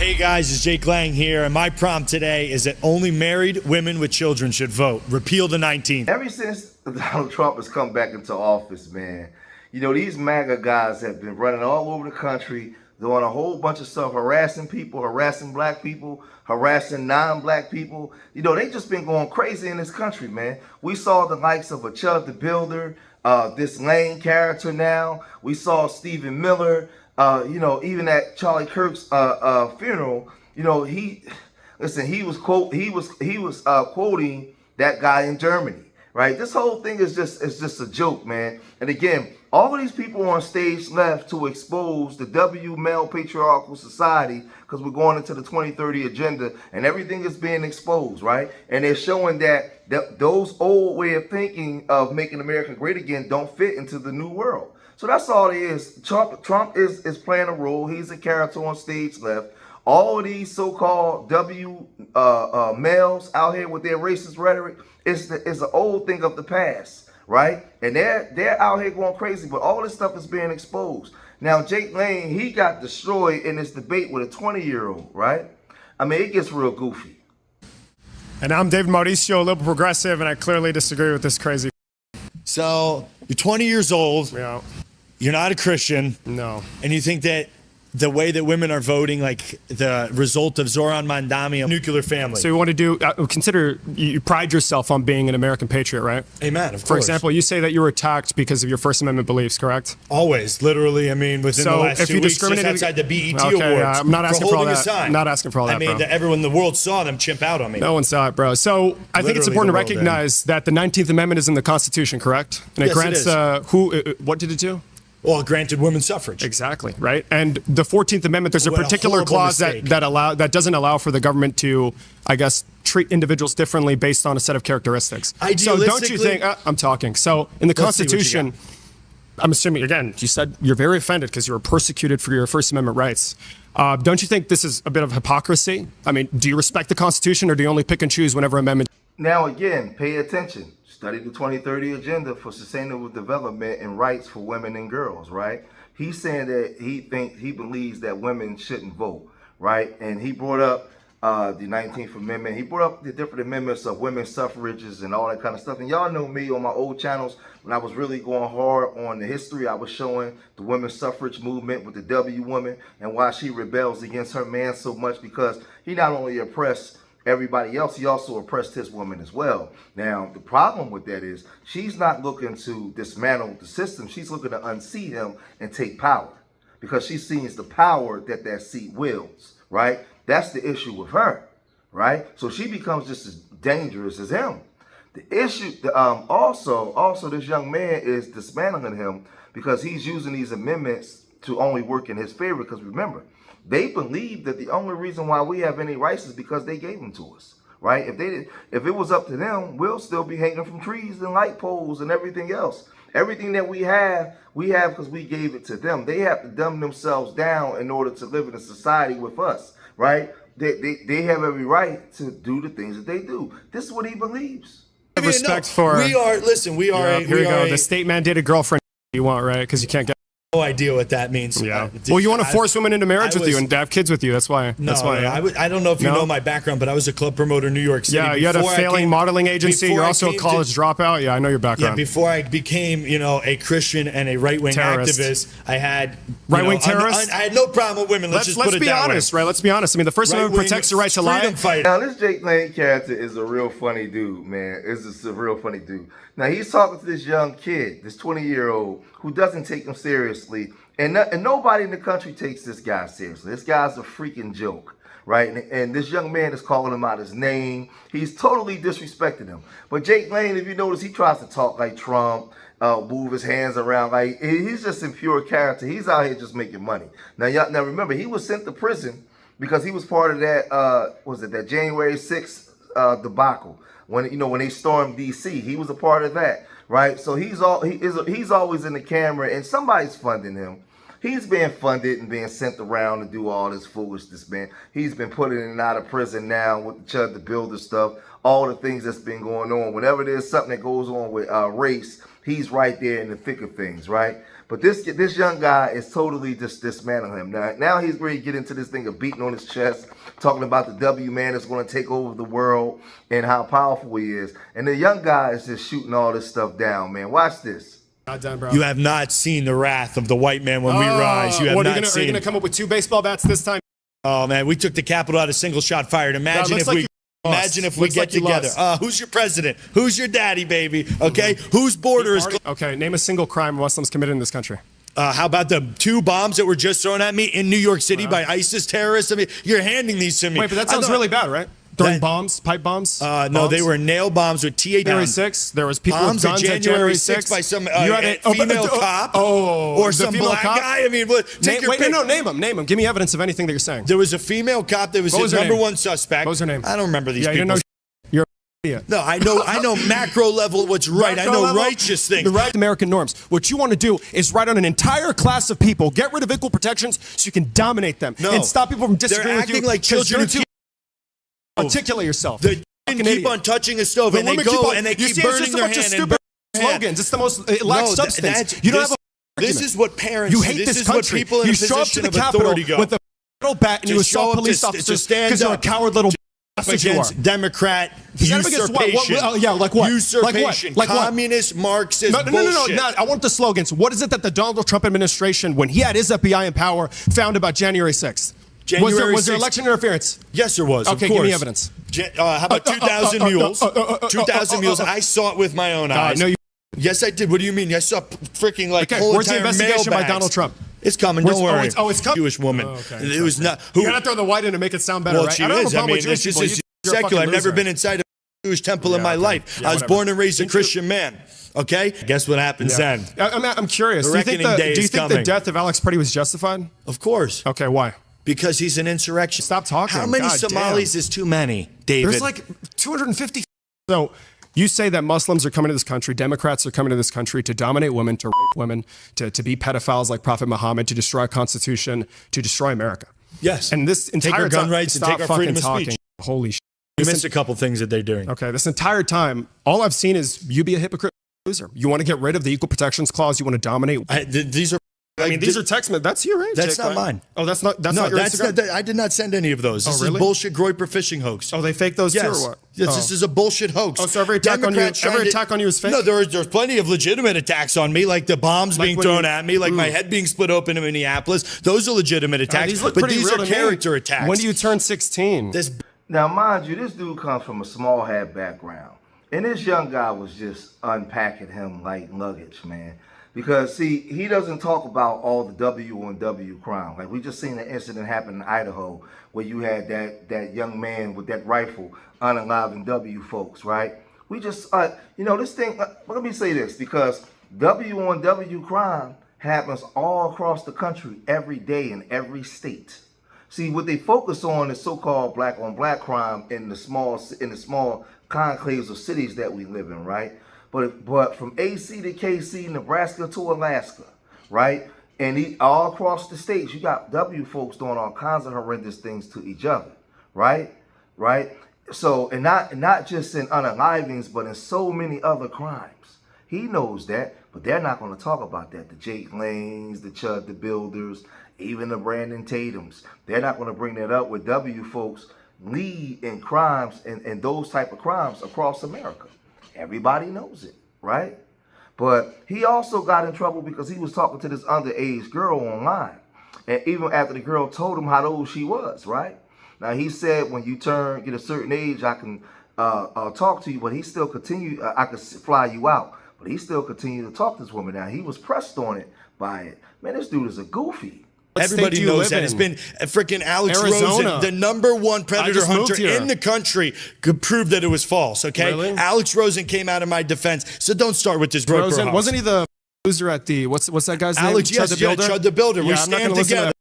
Hey guys, it's Jake Lang here, and my prompt today is that only married women with children should vote. Repeal the 19th. Ever since Donald Trump has come back into office, man, you know, these MAGA guys have been running all over the country, doing a whole bunch of stuff, harassing people, harassing black people, harassing non-black people. You know, they just been going crazy in this country, man. We saw the likes of a Chud the Builder, this Lane character now. We saw Stephen Miller. You know, even at Charlie Kirk's funeral, you know, he was quoting that guy in Germany, right? This whole thing is just a joke, man. And again, all of these people on stage left to expose the male patriarchal society, because we're going into the 2030 agenda and everything is being exposed, right? And they're showing that those old way of thinking of making America great again don't fit into the new world. So that's all it is. Trump is playing a role. He's a character on stage left. All of these so-called males out here with their racist rhetoric is an old thing of the past, right? And they're out here going crazy, but all this stuff is being exposed. Now, Jake Lane, he got destroyed in this debate with a 20-year-old, right? I mean, it gets real goofy. And I'm David Mauricio, a liberal progressive, and I clearly disagree with this crazy. So, you're 20 years old. Yeah. You're not a Christian. No. And you think that the way that women are voting, like the result of Zoran Mandami, a nuclear family. So you want to do, consider, you pride yourself on being an American patriot, right? Amen, of course. For example, you say that you were attacked because of your First Amendment beliefs, correct? Always, literally, I mean, within the last 2 weeks, just outside the BET Awards. I'm not asking for all that. I'm not asking for all that, I mean, bro. everyone in the world saw them chimp out on me. No one saw it, bro. So I think it's important to recognize that the 19th Amendment is in the Constitution, correct? And it grants, what did it do? Well, it granted women's suffrage. Exactly, right? And the 14th Amendment, there's a particular clause that doesn't allow for the government to, I guess, treat individuals differently based on a set of characteristics. So don't you think, I'm talking. So in the Constitution, I'm assuming, again, you said you're very offended because you were persecuted for your First Amendment rights. Don't you think this is a bit of hypocrisy? I mean, do you respect the Constitution, or do you only pick and choose whenever amendment? Now, again, pay attention. Study the 2030 Agenda for Sustainable Development and Rights for Women and Girls, right? He's saying that he believes that women shouldn't vote, right? And he brought up the 19th Amendment. He brought up the different amendments of women's suffrages and all that kind of stuff. And y'all know me on my old channels, when I was really going hard on the history, I was showing the women's suffrage movement with the W woman and why she rebels against her man so much, because he not only oppressed everybody else, he also oppressed his woman as well. Now, the problem with that is she's not looking to dismantle the system. She's looking to unseat him and take power, because she sees the power that seat wields, right? That's the issue with her, right? So she becomes just as dangerous as him. The issue, also this young man is dismantling him because he's using these amendments to only work in his favor. Because remember, they believe that the only reason why we have any rights is because they gave them to us, right? If it was up to them, we'll still be hanging from trees and light poles and everything else. Everything that we have because we gave it to them. They have to dumb themselves down in order to live in a society with us, right? They have every right to do the things that they do. This is what he believes. Respect for. We are the state mandated girlfriend you want, right? Because you can't get. No idea what that means. Yeah. Well, you want to force women into marriage with you and have kids with you. That's why. I don't know if you know my background, but I was a club promoter in New York City. Yeah, you had a failing modeling agency. You're also a college dropout. Yeah, I know your background. Yeah, before I became, a Christian and a right-wing activist, I had right-wing terrorist. I had no problem with women. Let's be honest, right? Let's be honest. I mean, the First Amendment protects the right to lie. Now, this Jake Lane character is a real funny dude, man. It's just a real funny dude. Now, he's talking to this young kid, this 20-year-old, who doesn't take him seriously. And nobody in the country takes this guy seriously. This guy's a freaking joke, right? And this young man is calling him out his name. He's totally disrespecting him. But Jake Lane, if you notice, he tries to talk like Trump, move his hands around. Like, he's just in pure character. He's out here just making money. Now remember, he was sent to prison because he was part of that, that January 6th debacle. When they stormed D.C., he was a part of that, right? So he's always in the camera, and somebody's funding him. He's being funded and being sent around to do all this foolishness, man. He's been put in and out of prison now with the Chud the Builder stuff, all the things that's been going on. Whenever there's something that goes on with race, he's right there in the thick of things, right? But this young guy is totally just dismantling him. Now he's ready to get into this thing of beating on his chest, talking about the W man that's going to take over the world and how powerful he is. And the young guy is just shooting all this stuff down, man. Watch this. Not done, bro. You have not seen the wrath of the white man when we rise. You have not seen. Are you going to come up with 2 baseball bats this time? Oh, man, we took the Capitol out of single shot fired. Imagine if we get together. Who's your president? Who's your daddy, baby? Okay? Whose border is... Okay, name a single crime Muslims committed in this country. How about the 2 bombs that were just thrown at me in New York City by ISIS terrorists? I mean, you're handing these to me. Wait, but that sounds really bad, right? Throwing bombs, pipe bombs? No, they were nail bombs with TA January 6th. There was people with guns at January 6th by some female cop or some black guy. I mean, name them. Give me evidence of anything that you're saying. There was a female cop that was his number 1 suspect. What was her name? I don't remember these people. You know, you're an idiot. No, I know macro level what's right. I know righteous things. The right American norms. What you want to do is write on an entire class of people, get rid of equal protections so you can dominate them and stop people from disagreeing with you. They're acting like children. Articulate yourself. They keep on touching a stove and they go and they keep burning their hand and burning slogans. It's the most, it lacks substance. You don't have a This is what parents you hate this country. What people in you a show up to the Capitol with a metal bat and you assault police officers because you're a coward little against Democrat usurpation. Like what? Usurpation. Like what? Communist, Marxist bullshit. No. I want the slogans. What is it that the Donald Trump administration, when he had his FBI in power, found about January 6th? Was there election interference? Yes, there was. Okay, give me evidence. How about 2,000 mules? 2,000 mules. I saw it with my own eyes. No, yes, I did. What do you mean? I saw freaking whole where's the entire investigation by mailbags. Donald Trump? It's coming. Don't worry. It's coming. Jewish woman. It was not. You gotta throw the white in to make it sound better, Well, right? she is. I mean, it's just secular. I've never been inside a Jewish temple in my life. I was born and raised a Christian man. Okay? Guess what happens then? I'm curious. Do you think the death of Alex Pretty was justified? Of course. Okay, why? Because he's an insurrection. Stop talking. How many Somalis is too many, David? There's like 250. So you say that Muslims are coming to this country, Democrats are coming to this country to dominate women, to rape women, to be pedophiles like Prophet Muhammad, to destroy our Constitution, to destroy America. Yes. And this entire take our gun rights and take our freedom of speech. Holy shit. You missed a couple things that they're doing. Okay, this entire time, all I've seen is you be a hypocrite loser. You want to get rid of the Equal Protections Clause. You want to dominate. These are... these are text messages. That's your age. That's not mine. Oh, that's not your Instagram? I did not send any of those. This is bullshit Groyper phishing hoax. Oh, they fake those too, or what? Yes, this is a bullshit hoax. Oh, so every attack on you is fake? No, there's plenty of legitimate attacks on me, like the bombs being thrown at me, like my head being split open in Minneapolis. Those are legitimate attacks. These look pretty real are character attacks. When do you turn 16? Now, mind you, this dude comes from a small hat background. And this young guy was just unpacking him like luggage, man. Because, see, he doesn't talk about all the W-on-W crime. Like, we just seen an incident happen in Idaho where you had that young man with that rifle unaliving W folks, right? We just, this thing, let me say this, because W-on-W crime happens all across the country every day in every state. See, what they focus on is so-called black-on-black crime in the small conclaves of cities that we live in, right? But from AC to KC, Nebraska to Alaska, right? And all across the states, you got W folks doing all kinds of horrendous things to each other, right? So, and not just in unalivings, but in so many other crimes. He knows that, but they're not going to talk about that. The Jake Lanes, the Chud, the Builders, even the Brandon Tatums. They're not going to bring that up with W folks lead in crimes and those type of crimes across America. Everybody knows it, right? But he also got in trouble because he was talking to this underage girl online. And even after the girl told him how old she was, right? Now, he said, when you get a certain age, I can talk to you, but he still continued, I could fly you out. But he still continued to talk to this woman. Now, he was pressed on it by it. Man, this dude is a goofy. Everybody knows that. It's been freaking Alex Rosen, the #1 predator hunter in the country, could prove that it was false, okay? Really? Alex Rosen came out of my defense. So don't start with this Rosen, wasn't he the loser at the, what's that guy's name? Alex, yes, Chud the Builder. We stand together.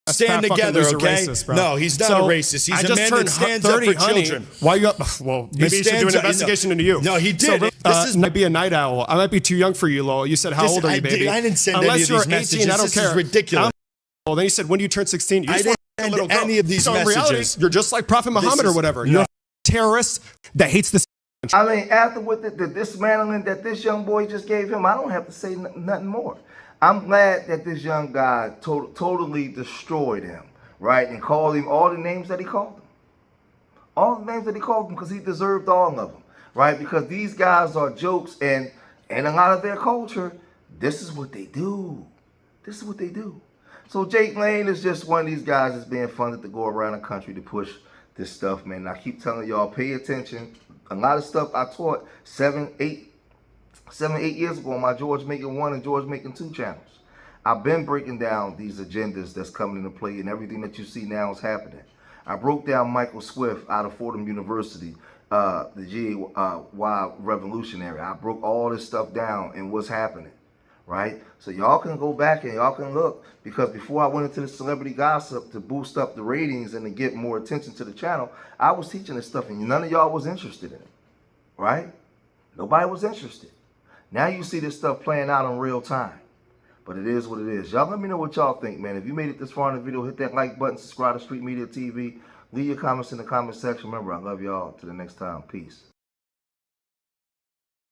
Stand together, okay? Racist, no, he's not a racist. He's a man that stands up for children. Why you up? Well, maybe you should do an investigation into you. No, he did. This might be a night owl. I might be too young for you, Lowell. You said, how old are you, baby? I didn't send any of these messages. I don't care. This is ridiculous. Well, then you said, when do you turn 16? You I didn't send any of these messages. In reality, you're just like Prophet Muhammad or whatever. You're a terrorist that hates this. I mean, after what the dismantling that this young boy just gave him, I don't have to say nothing more. I'm glad that this young guy totally destroyed him, right? And called him all the names that he called him. All the names that he called him, because he deserved all of them, right? Because these guys are jokes, and a lot of their culture, this is what they do. This is what they do. So Jake Lane is just one of these guys that's being funded to go around the country to push this stuff, man. And I keep telling y'all, pay attention. A lot of stuff I taught 7, 8 years ago on my George Macon 1 and George Macon 2 channels. I've been breaking down these agendas that's coming into play, and everything that you see now is happening. I broke down Michael Swift out of Fordham University, the GAY revolutionary. I broke all this stuff down and what's happening, right? So y'all can go back and y'all can look, because before I went into the celebrity gossip to boost up the ratings and to get more attention to the channel, I was teaching this stuff and none of y'all was interested in it, right? Nobody was interested. Now you see this stuff playing out in real time. But it is what it is. Y'all let me know what y'all think, man. If you made it this far in the video, hit that like button, subscribe to Street Media TV. Leave your comments in the comment section. Remember, I love y'all. Till the next time. Peace.